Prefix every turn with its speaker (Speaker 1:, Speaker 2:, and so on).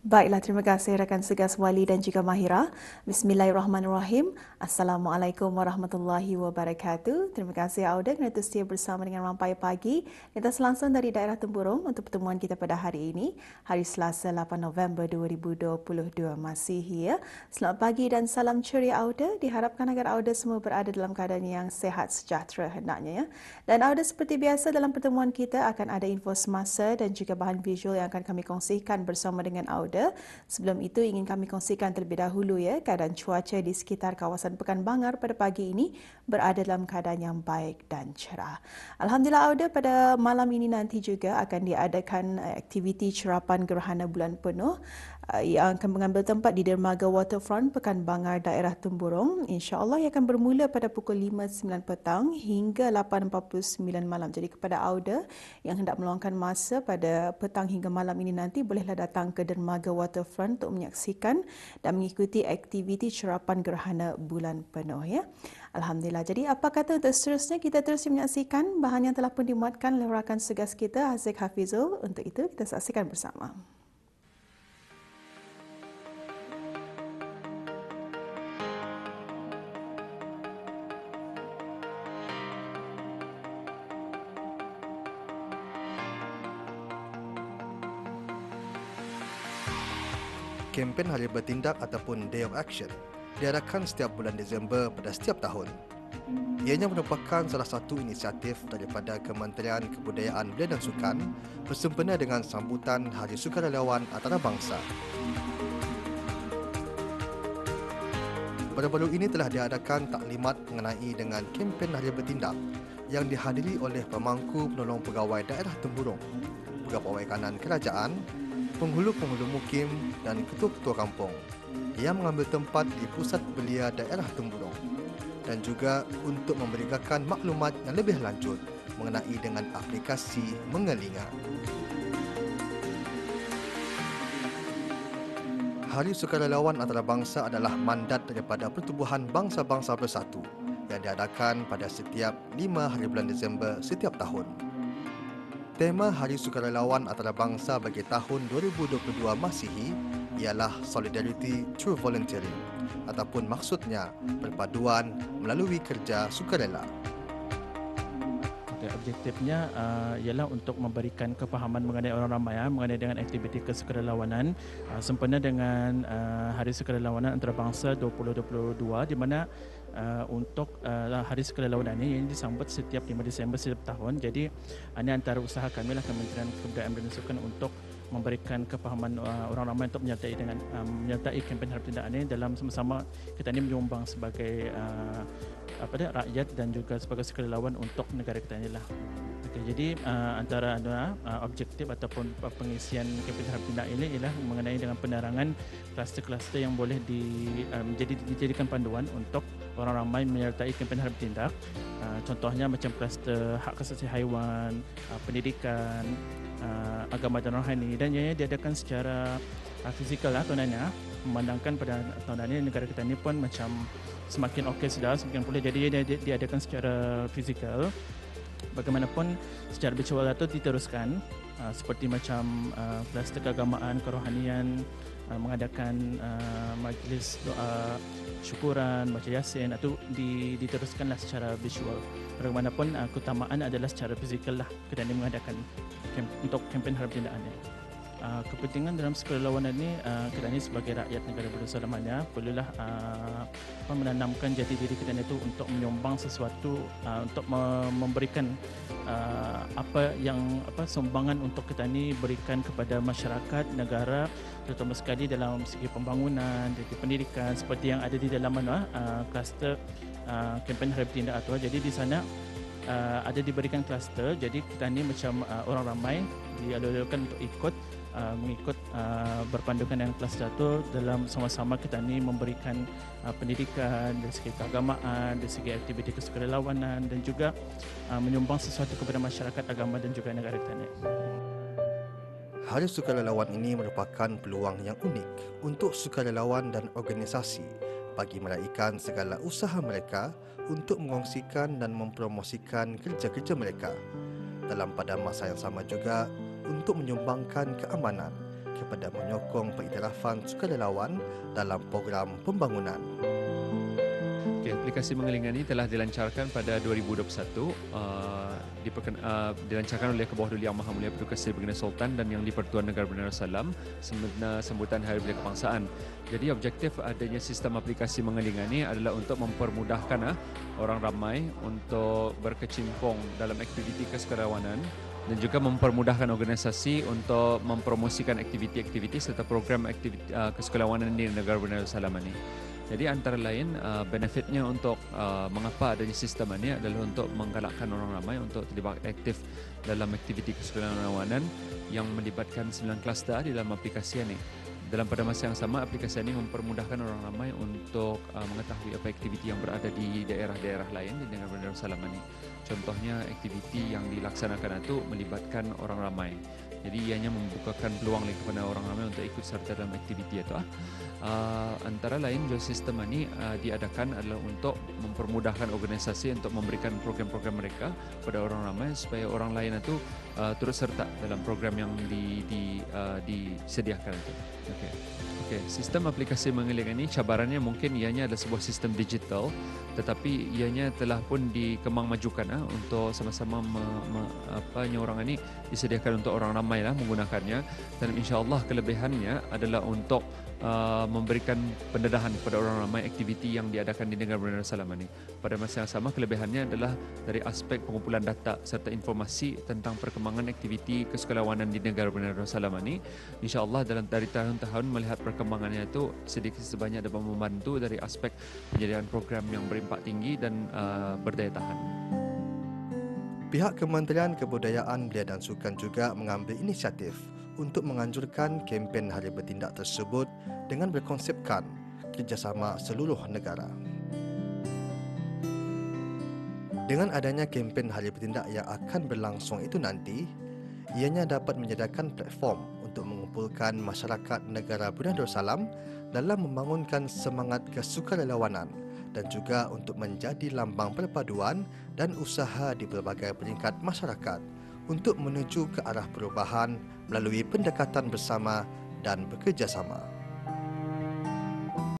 Speaker 1: Baiklah, terima kasih rakan segas Wali dan juga Mahira. Bismillahirrahmanirrahim. Assalamualaikum warahmatullahi wabarakatuh. Terima kasih Auda kerana setia bersama dengan Rampai Pagi. Kita selangsung dari daerah Tempurung untuk pertemuan kita pada hari ini, hari Selasa 8 November 2022 Masihi. Selamat pagi dan salam ceria Auda. Diharapkan agar Auda semua berada dalam keadaan yang sehat sejahtera hendaknya. Dan Auda seperti biasa dalam pertemuan kita akan ada info semasa dan juga bahan visual yang akan kami kongsikan bersama dengan Auda. Sebelum itu ingin kami kongsikan terlebih dahulu keadaan cuaca di sekitar kawasan Pekanbanger pada pagi ini berada dalam keadaan yang baik dan cerah. Alhamdulillah Auda, pada malam ini nanti juga akan diadakan aktiviti cerapan gerhana bulan penuh yang akan mengambil tempat di dermaga Waterfront Pekanbanger daerah Temburong. InsyaAllah ia akan bermula pada pukul 5.09 petang hingga 8.49 malam. Jadi kepada Auda yang hendak meluangkan masa pada petang hingga malam ini nanti, bolehlah datang ke dermaga Waterfront untuk menyaksikan dan mengikuti aktiviti cerapan gerhana bulan penuh. Alhamdulillah. Jadi apa kata untuk seterusnya, kita terus menyaksikan bahan yang telah pun dimuatkan oleh rakan segas kita Haziq Hafizul. Untuk itu kita saksikan bersama.
Speaker 2: Kempen Hari Bertindak ataupun Day of Action diadakan setiap bulan Disember pada setiap tahun. Ianya merupakan salah satu inisiatif daripada Kementerian Kebudayaan Belia dan Sukan bersempena dengan sambutan Hari Sukarelawan Antarabangsa. Baru-baru ini telah diadakan taklimat mengenai dengan kempen Hari Bertindak yang dihadiri oleh pemangku penolong pegawai daerah Temburong, pegawai kanan kerajaan, penghulu-penghulu mukim dan ketua-ketua kampung yang mengambil tempat di pusat belia daerah Temburong dan juga untuk memberikan maklumat yang lebih lanjut mengenai dengan aplikasi Mengelinga. Hari Sukarelawan Antarabangsa adalah mandat daripada Pertubuhan Bangsa-Bangsa Bersatu yang diadakan pada setiap 5 hari bulan Disember setiap tahun. Tema Hari Sukarelawan Antarabangsa bagi tahun 2022 Masihi ialah Solidarity Through Volunteering ataupun maksudnya perpaduan melalui kerja sukarela.
Speaker 3: Objektifnya ialah untuk memberikan kefahaman mengenai orang ramai mengenai dengan aktiviti kesukarelawanan sempena dengan Hari Sukarelawanan Antarabangsa 2022 di mana untuk Hari Sukarelawanan ini yang disambut setiap 5 Disember setiap tahun. Jadi ini antara usaha kami lah Kementerian Kebudayaan Belia dan Sukan untuk memberikan kefahaman orang ramai untuk menyertai kempen Hari Bertindak ini dalam sama-sama kita ini menyumbang sebagai rakyat dan juga sebagai sukarelawan untuk negara kita inilah. Okay, jadi antara objektif ataupun pengisian kempen Hari Bertindak ini ialah mengenai dengan penerangan kluster-kluster yang boleh dijadikan panduan untuk orang ramai menyertai kempen Hari Bertindak. Contohnya macam kluster hak asasi haiwan, pendidikan, agama dan rohani, dan ianya diadakan secara fizikal tuan-tuan. Memandangkan pada tahun ini negara kita ini pun macam semakin okey sudah, semakin pulih, jadi dia diadakan secara fizikal. Bagaimanapun secara virtual itu diteruskan seperti macam kluster keagamaan, kerohanian, mengadakan majlis doa syukuran, baca yasin, itu diteruskanlah secara visual. Bagaimanapun keutamaan adalah secara fizikal lah kita ini mengadakan untuk kempen Hari Bertindak ini. Kepentingan dalam sukarelawanan ini kita ini sebagai rakyat negara berusaha lamanya perlulah menanamkan jati diri kita itu untuk menyumbang sesuatu, untuk memberikan sumbangan untuk kita ini berikan kepada masyarakat, negara, terutama sekali dalam segi pembangunan, dari pendidikan seperti yang ada di dalam kluster kempen Hari Bertindak itu. Jadi di sana ada diberikan kluster, jadi kita ini macam orang ramai dialurkan untuk ikut mengikut berpandukan dengan kluster itu dalam sama-sama kita ni memberikan pendidikan dari segi keagamaan, dari segi aktiviti kesukarelawanan dan juga menyumbang sesuatu kepada masyarakat, agama dan juga negara kita ni.
Speaker 2: Hari Sukarelawan ini merupakan peluang yang unik untuk sukarelawan dan organisasi bagi meraihkan segala usaha mereka untuk mengongsikan dan mempromosikan kerja-kerja mereka. Dalam pada masa yang sama juga untuk menyumbangkan keamanan kepada menyokong pengiktirafan sukarelawan dalam program pembangunan.
Speaker 4: Aplikasi Mengelingan ini telah dilancarkan pada 2021, dilancarkan oleh Kebawah Duli Yang Maha Mulia Paduka Seri Baginda Sultan dan Yang di-Pertuan Negara Brunei Darussalam sempena sambutan Hari Raya Kebangsaan. Jadi objektif adanya sistem aplikasi Mengelingan ini adalah untuk mempermudahkan orang ramai untuk berkecimpung dalam aktiviti kesukarelawanan dan juga mempermudahkan organisasi untuk mempromosikan aktiviti-aktiviti serta program aktiviti kesukarelawanan di negara Brunei Darussalam ini. Jadi antara lain benefitnya untuk mengapa adanya sistem ini adalah untuk menggalakkan orang ramai untuk terlibat aktif dalam aktiviti kesukarelawanan yang melibatkan 9 kluster di dalam aplikasi ini. Dalam pada masa yang sama, aplikasi ini mempermudahkan orang ramai untuk mengetahui apa aktiviti yang berada di daerah-daerah lain di negara Brunei Darussalam ini. Contohnya aktiviti yang dilaksanakan itu melibatkan orang ramai. Jadi ianya membukakan peluang kepada orang ramai untuk ikut serta dalam aktiviti itu. Antara lain juga sistem ini diadakan adalah untuk mempermudahkan organisasi untuk memberikan program-program mereka kepada orang ramai supaya orang lain itu turut serta dalam program yang disediakan itu. Okey, sistem aplikasi Mengelingan ini cabarannya mungkin ianya adalah sebuah sistem digital, tetapi ianya telah pun dikembangmajukan untuk sama-sama orang ini disediakan untuk orang ramai menggunakannya, dan insya-Allah kelebihannya adalah untuk memberikan pendedahan kepada orang ramai aktiviti yang diadakan di negara Brunei Darussalam ini. Pada masa yang sama, kelebihannya adalah dari aspek pengumpulan data serta informasi tentang perkembangan aktiviti kesukarelawanan di negara Brunei Darussalam ini. Insya-Allah dari tahun-tahun melihat perkembangannya itu sedikit sebanyak dapat membantu dari aspek penyediaan program yang berimpak tinggi dan berdaya tahan.
Speaker 2: Pihak Kementerian Kebudayaan, Belia dan Sukan juga mengambil inisiatif untuk menganjurkan kempen Hari Bertindak tersebut dengan berkonsepkan kerjasama seluruh negara. Dengan adanya kempen Hari Bertindak yang akan berlangsung itu nanti, ianya dapat menyediakan platform untuk mengumpulkan masyarakat negara Brunei Darussalam dalam membangunkan semangat kesukarelawanan dan juga untuk menjadi lambang perpaduan dan usaha di pelbagai peringkat masyarakat untuk menuju ke arah perubahan melalui pendekatan bersama dan bekerjasama.